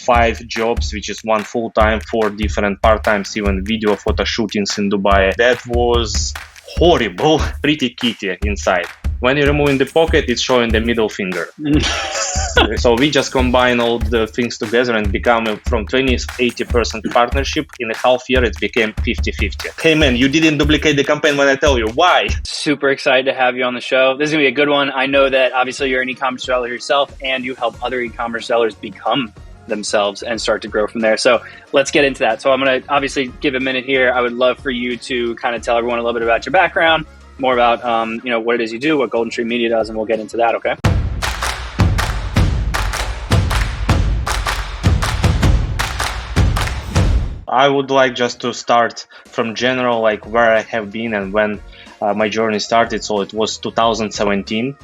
5 jobs, which is 1 full-time, 4 different part-times, even video photo shootings in Dubai. That was horrible, pretty kitty inside. When you're removing the pocket, it's showing the middle finger. So we just combine all the things together and become from 20-80% partnership. In a half year, it became 50-50. Hey man, you didn't duplicate the campaign when I tell you. Why? Super excited to have you on the show. This is gonna be a good one. I know that obviously you're an e-commerce seller yourself and you help other e-commerce sellers become themselves and start to grow from there. So let's get into that. So I'm gonna obviously give a minute here. I would love for you to kind of tell everyone a little bit about your background, more about what it is you do, what Golden Street Media does, and we'll get into that, okay? I would like just to start from general, like where I have been and when my journey started. So it was 2017.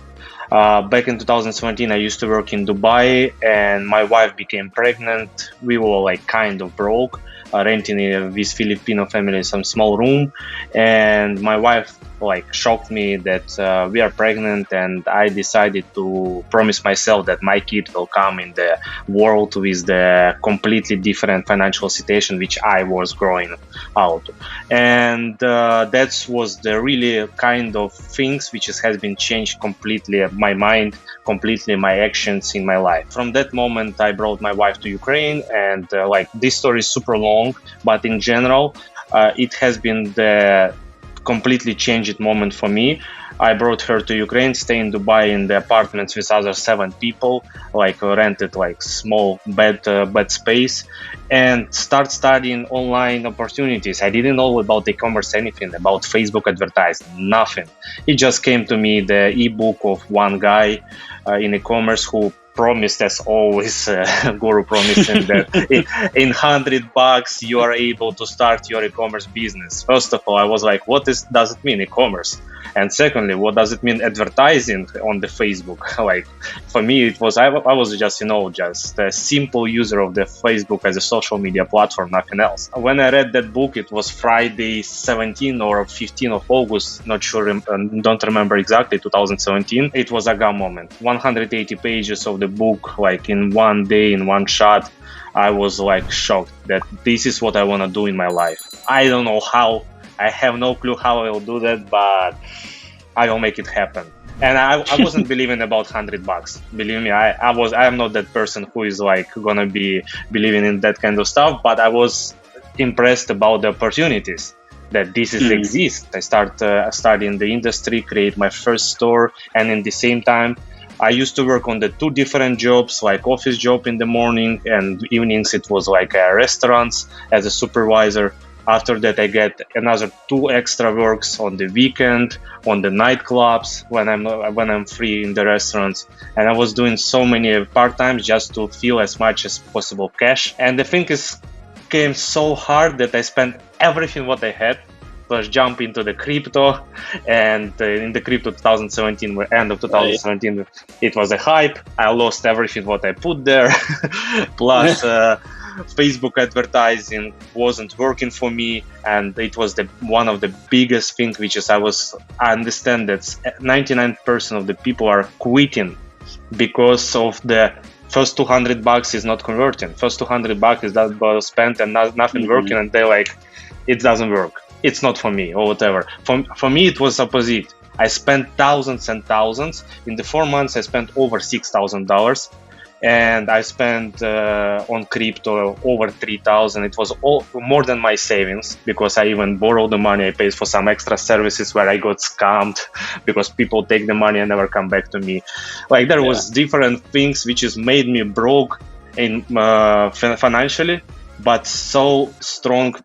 Back in 2017, I used to work in Dubai and my wife became pregnant. We were like kind of broke, renting with Filipino family some small room. And my wife like shocked me that we are pregnant, and I decided to promise myself that my kid will come in the world with the completely different financial situation which I was growing out. And that was the really kind of things which has been changed completely my mind, completely my actions in my life. From that moment, I brought my wife to Ukraine, and this story is super long, but in general, it has been the completely changed moment for me. I brought her to Ukraine, stay in Dubai in the apartments with other 7 people, rented small bed space, and start studying online opportunities. I didn't know about e-commerce, anything about Facebook advertising, nothing. It just came to me the ebook of one guy in e-commerce who promised, as always, guru promising that in $100 you are able to start your e-commerce business. First of all, I was like, what does it mean, e-commerce? And secondly, what does it mean advertising on the Facebook? For me, it was I was just just a simple user of the Facebook as a social media platform, nothing else. When I read that book, it was Friday 17 or 15 of August, not sure, don't remember exactly, 2017. It was a god moment. 180 pages of the book, in one day, in one shot. I was shocked that this is what I want to do in my life. I don't know how. I have no clue how I will do that, but I will make it happen. And I wasn't believing about $100. Believe me, I am not that person who is gonna be believing in that kind of stuff. But I was impressed about the opportunities that this exists. I start studying the industry, create my first store, and in the same time, I used to work on the 2 different jobs, office job in the morning, and evenings it was restaurants as a supervisor. After that, I get another 2 extra works on the weekend, on the nightclubs when I'm free in the restaurants. And I was doing so many part-times just to feel as much as possible cash. And the thing came so hard that I spent everything what I had. Plus jump into the crypto, and in the crypto 2017, end of 2017, it was a hype. I lost everything what I put there. Plus Facebook advertising wasn't working for me, and it was one of the biggest things, which is I understand that 99% of the people are quitting because of the first $200 is not converting. First $200 is that spent and nothing working, and they're like, it doesn't work. It's not for me, or whatever. For me, it was opposite. I spent thousands and thousands. In the 4 months, I spent over $6,000. And I spent on crypto over $3,000. It was more than my savings, because I even borrowed the money. I paid for some extra services where I got scammed because people take the money and never come back to me. There was different things which has made me broke in financially, but so strong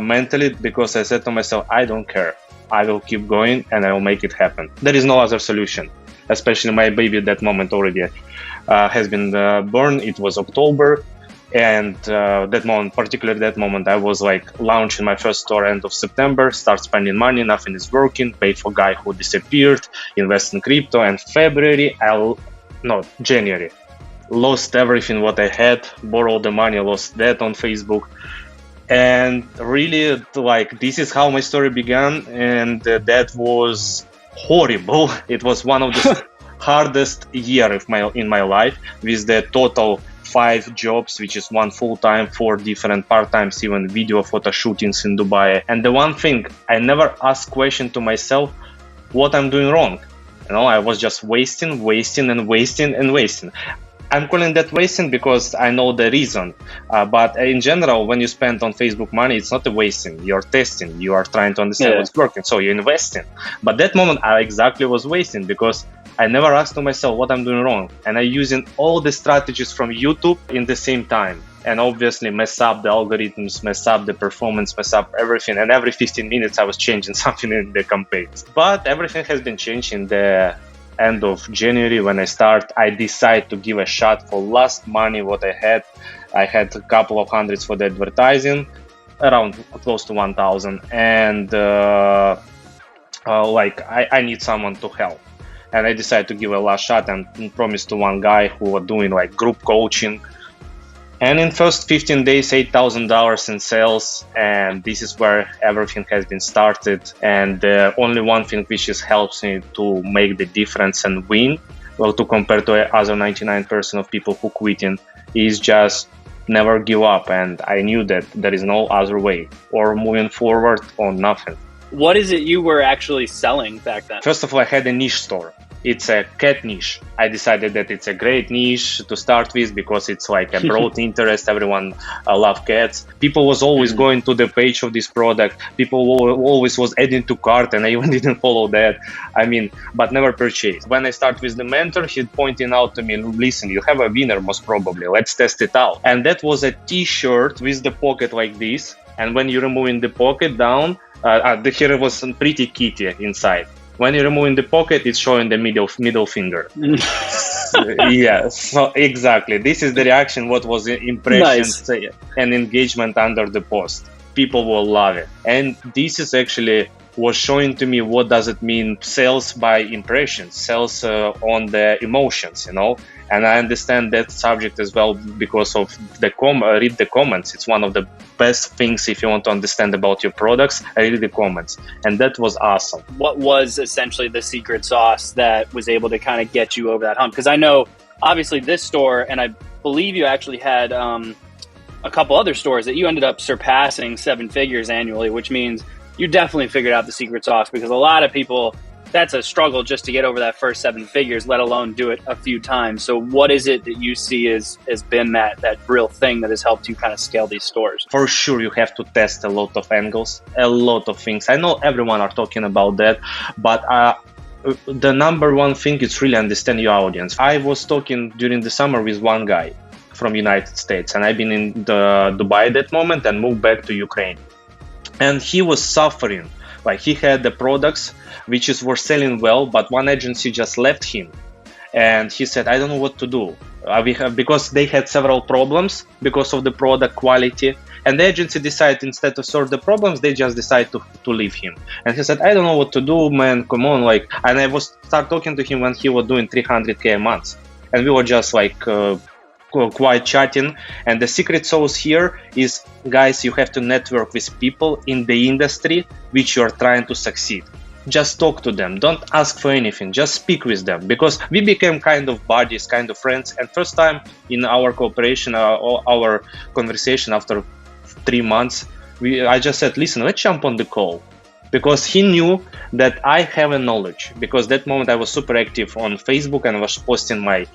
mentally, because I said to myself, I don't care. I will keep going and I will make it happen. There is no other solution. Especially my baby at that moment already has been born. It was October, and particularly that moment, I was launching my first store end of September, start spending money, nothing is working, paid for guy who disappeared, invest in crypto, and January, lost everything what I had, borrowed the money, lost that on Facebook. And really, this is how my story began, and that was horrible. It was one of the hardest year in my life, with the total 5 jobs, which is 1 full-time, 4 different part-times, even video photo shootings in Dubai. And the one thing, I never asked question to myself what I'm doing wrong. I was just wasting. I'm calling that wasting because I know the reason. But in general, when you spend on Facebook money, it's not a wasting. You're testing. You are trying to understand what's working. So you're investing. But that moment, I exactly was wasting because I never asked to myself what I'm doing wrong. And I'm using all the strategies from YouTube in the same time. And obviously mess up the algorithms, mess up the performance, mess up everything. And every 15 minutes, I was changing something in the campaigns. But everything has been changed in the end of January. When I decided to give a shot for last money what I had. I had a couple of hundreds for the advertising, around close to 1,000. And I need someone to help. And I decided to give a last shot and promised to one guy who was doing like group coaching. And in first 15 days, $8,000 in sales. And this is where everything has been started. And only one thing which helps me to make the difference and win, well, to compare to other 99% of people who quitting, is just never give up. And I knew that there is no other way, or moving forward or nothing. What is it you were actually selling back then? First of all, I had a niche store. It's a cat niche. I decided that it's a great niche to start with because it's like a broad interest. Everyone loves cats. People was always going to the page of this product. People always was adding to cart, and I even didn't follow that. But never purchased. When I start with the mentor, he pointing out to me, listen, you have a winner most probably. Let's test it out. And that was a t-shirt with the pocket like this. And when you're removing the pocket down, here was some pretty kitty inside. When you're removing the pocket, it's showing the middle finger. Yeah, so exactly. This is the reaction, what was the impressions and engagement under the post. People will love it. And this is actually was showing to me what does it mean sales by impressions, sales on the emotions, And I understand that subject as well because of read the comments. It's one of the best things if you want to understand about your products. I read the comments, and that was awesome. What was essentially the secret sauce that was able to kind of get you over that hump? Because I know obviously this store, and I believe you actually had a couple other stores that you ended up surpassing 7 figures annually, which means you definitely figured out the secret sauce, because a lot of people, that's a struggle just to get over that first 7 figures, let alone do it a few times. So what is it that you see has been that real thing that has helped you kind of scale these stores? For sure, you have to test a lot of angles, a lot of things. I know everyone are talking about that, but the number one thing is really understand your audience. I was talking during the summer with one guy from United States, and I've been in Dubai at that moment and moved back to Ukraine. And he was suffering. Like, he had the products which were selling well, but one agency just left him. And he said, I don't know what to do. Because they had several problems because of the product quality. And the agency decided, instead to solve the problems, they just decided to leave him. And he said, I don't know what to do, man, come on. And I start talking to him when he was doing 300K a month. And we were just quite chatting. And the secret sauce here is, guys, you have to network with people in the industry which you are trying to succeed. Just talk to them. Don't ask for anything. Just speak with them, because we became kind of buddies, kind of friends. And first time in our cooperation, our conversation after 3 months, I just said, listen, let's jump on the call. Because he knew that I have a knowledge. Because that moment I was super active on Facebook and I was posting my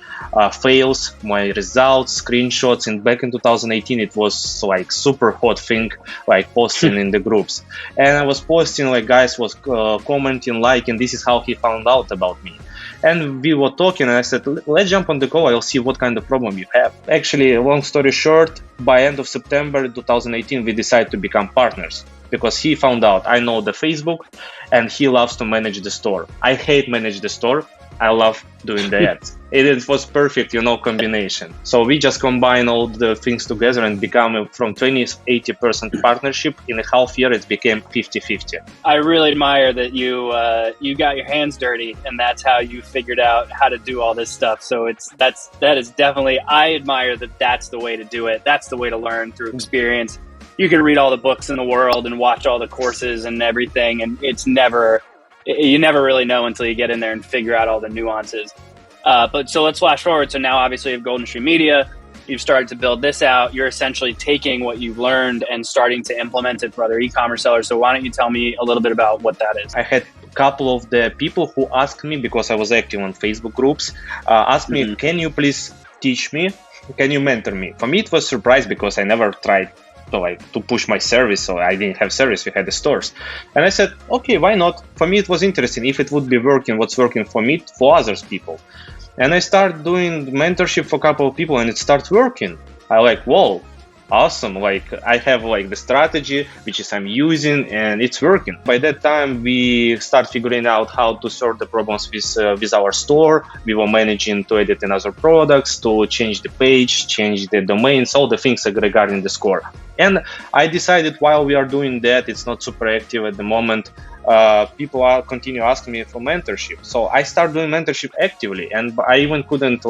fails, my results, screenshots. And back in 2018, it was like super hot thing, like posting in the groups. And I was posting, like guys was commenting, liking. This is how he found out about me. And we were talking, and I said, let's jump on the call. I'll see what kind of problem you have. Actually, long story short, by end of September 2018, we decided to become partners. Because he found out I know the Facebook and he loves to manage the store. I hate manage the store. I love doing the ads. It was perfect, combination. So we just combine all the things together and become from 20-80% partnership. In a half year, it became 50-50. I really admire that you got your hands dirty, and that's how you figured out how to do all this stuff. So that is definitely, I admire that that's the way to do it. That's the way to learn through experience. You can read all the books in the world and watch all the courses and everything, and you never really know until you get in there and figure out all the nuances. But so let's flash forward. So now obviously you have Golden Stream Media. you've started to build this out. You're essentially taking what you've learned and starting to implement it for other e-commerce sellers. So why don't you tell me a little bit about what that is? I had a couple of the people who asked me, because I was active on Facebook groups, asked me, can you please teach me? Can you mentor me? For me, it was a surprise because I never tried to push my service, so I didn't have service, we had the stores. And I said, okay, why not? For me, it was interesting if it would be working, what's working for me, for others people. And I started doing mentorship for a couple of people, and it started working. I like, whoa, awesome. Like, I have like the strategy, which is I'm using, and it's working. By that time, we start figuring out how to solve the problems with our store. We were managing to edit another products, to change the page, change the domains, all the things regarding the store. And I decided while we are doing that, it's not super active at the moment. People continue asking me for mentorship. So I start doing mentorship actively, and I even couldn't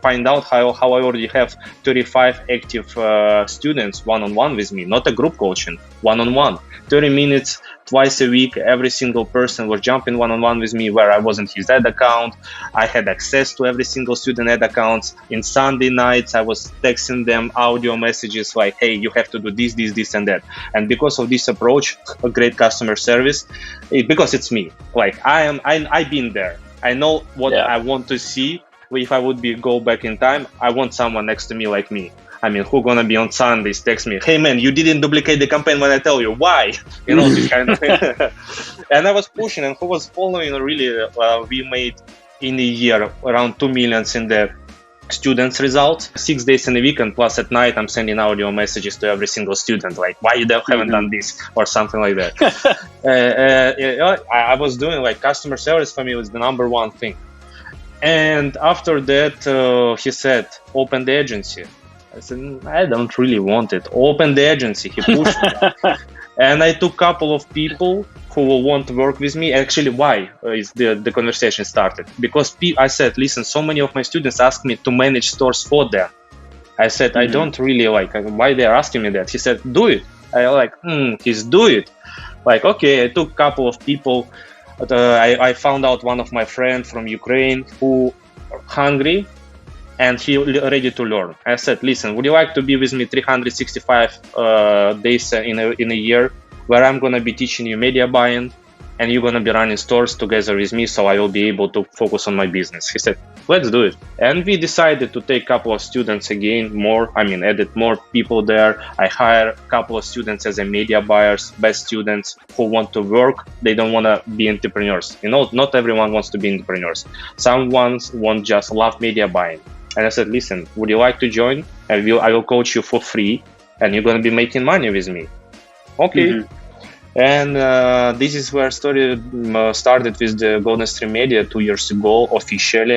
find out how I already have 35 active students one-on-one with me, not a group coaching, one-on-one. 30 minutes twice a week, every single person was jumping one-on-one with me where I wasn't his ad account. I had access to every single student ad accounts. In Sunday nights, I was texting them audio messages like, hey, you have to do this, this, this, and that. And because of this approach, a great customer service, because it's me. Like I've been there. I know what I want to see. If I would go back in time, I want someone next to me like me. I mean, who gonna be on Sundays text me, hey man, you didn't duplicate the campaign when I tell you, why? You know, this kind of thing. And I was pushing, and who was following really, we made in a year around 2 million in the students' results, 6 days in a week, and plus at night I'm sending audio messages to every single student, like, why you haven't done this, or something like that. I was doing customer service for me was the number one thing. And after that, he said, open the agency. I said, I don't really want it. Open the agency. He pushed me. And I took a couple of people who will want to work with me. Actually, why is the conversation started? Because I said, listen, so many of my students ask me to manage stores for them. I said, I don't really why they're asking me that. He said, do it. He's do it. Okay, I took a couple of people. I found out one of my friends from Ukraine who hungry and he ready to learn. I said, listen, would you like to be with me 365 days in a year where I'm going to be teaching you media buying and you're going to be running stores together with me so I will be able to focus on my business? He said, let's do it. And we decided to take a couple of students again, added more people there. I hired a couple of students as a media buyers, best students who want to work. They don't want to be entrepreneurs. You know, not everyone wants to be entrepreneurs. Some ones want just love media buying. And I said, listen, would you like to join? I will coach you for free and you're going to be making money with me. Okay. And this is where started with the Golden Stream Media 2 years ago, officially,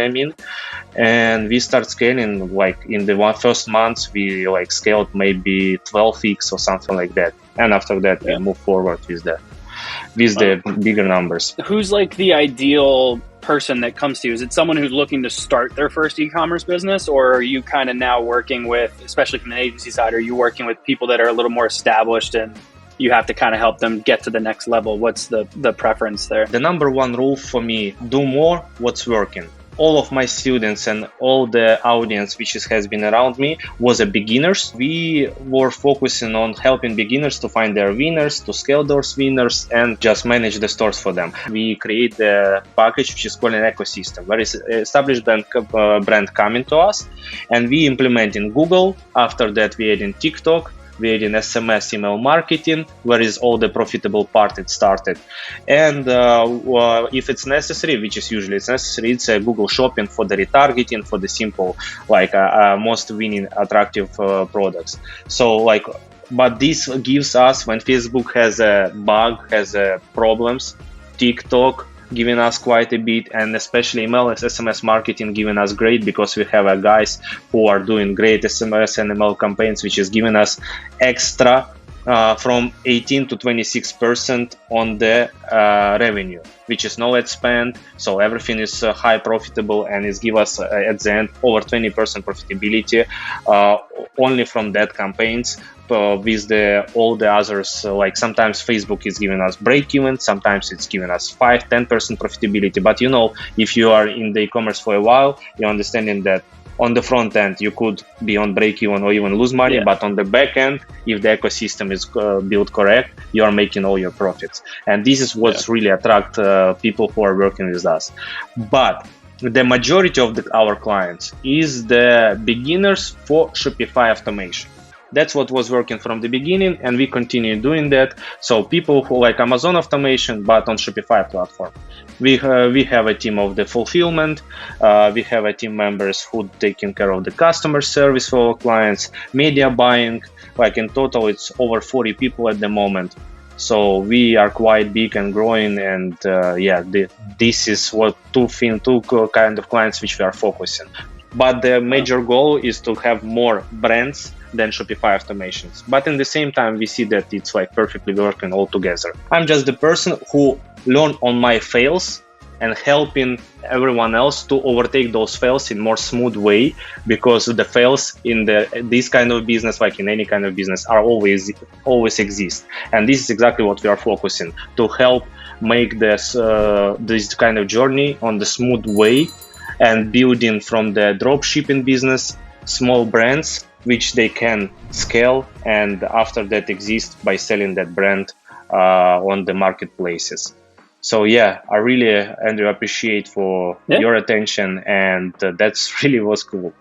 and we start scaling. In the first months, we scaled maybe 12x or something like that. And after that, we move forward with the bigger numbers. Who's the ideal person that comes to you? Is it someone who's looking to start their first e-commerce business, or are you kind of now working with, especially from the agency side, are you working with people that are a little more established and you have to kind of help them get to the next level? What's the preference there? The number one rule for me, do more what's working. All of my students and all the audience which has been around me was beginners. We were focusing on helping beginners to find their winners, to scale those winners, and just manage the stores for them. We create a package which is called an ecosystem, where is established brand coming to us, and we implement in Google. After that, we add in TikTok. We add in SMS email marketing, where is all the profitable part it started. And if it's necessary, which is usually it's necessary, it's Google Shopping for the retargeting, for the simple, most winning attractive products. So but this gives us, when Facebook has a bug, has problems, TikTok giving us quite a bit, and especially email SMS marketing giving us great, because we have guys who are doing great SMS and email campaigns, which is giving us extra from 18 to 26% on the revenue, which is no ad spend, so everything is high profitable, and it's give us at the end over 20% profitability only from that campaigns. With all the others, sometimes Facebook is giving us break even, sometimes it's giving us 5-10% profitability. But if you are in the e-commerce for a while, you're understanding that on the front end, you could be on break even or even lose money, but on the back end, if the ecosystem is built correct, you are making all your profits. And this is what's really attract people who are working with us. But the majority of our clients is the beginners for Shopify automation. That's what was working from the beginning, and we continue doing that. So people who like Amazon automation, but on Shopify platform. We have a team of the fulfillment. We have a team members who taking care of the customer service for our clients, media buying. Like in total, it's over 40 people at the moment. So we are quite big and growing, and this is what two kind of clients which we are focusing. But the major goal is to have more brands than Shopify automations. But in the same time, we see that it's like perfectly working all together. I'm just the person who learned on my fails and helping everyone else to overtake those fails in more smooth way, because the fails in this kind of business, like in any kind of business, are always exist. And this is exactly what we are focusing to help make this kind of journey on the smooth way, and building from the dropshipping business small brands which they can scale, and after that exist by selling that brand on the marketplaces. So I really, Andrew, appreciate for your attention, and that's really was cool.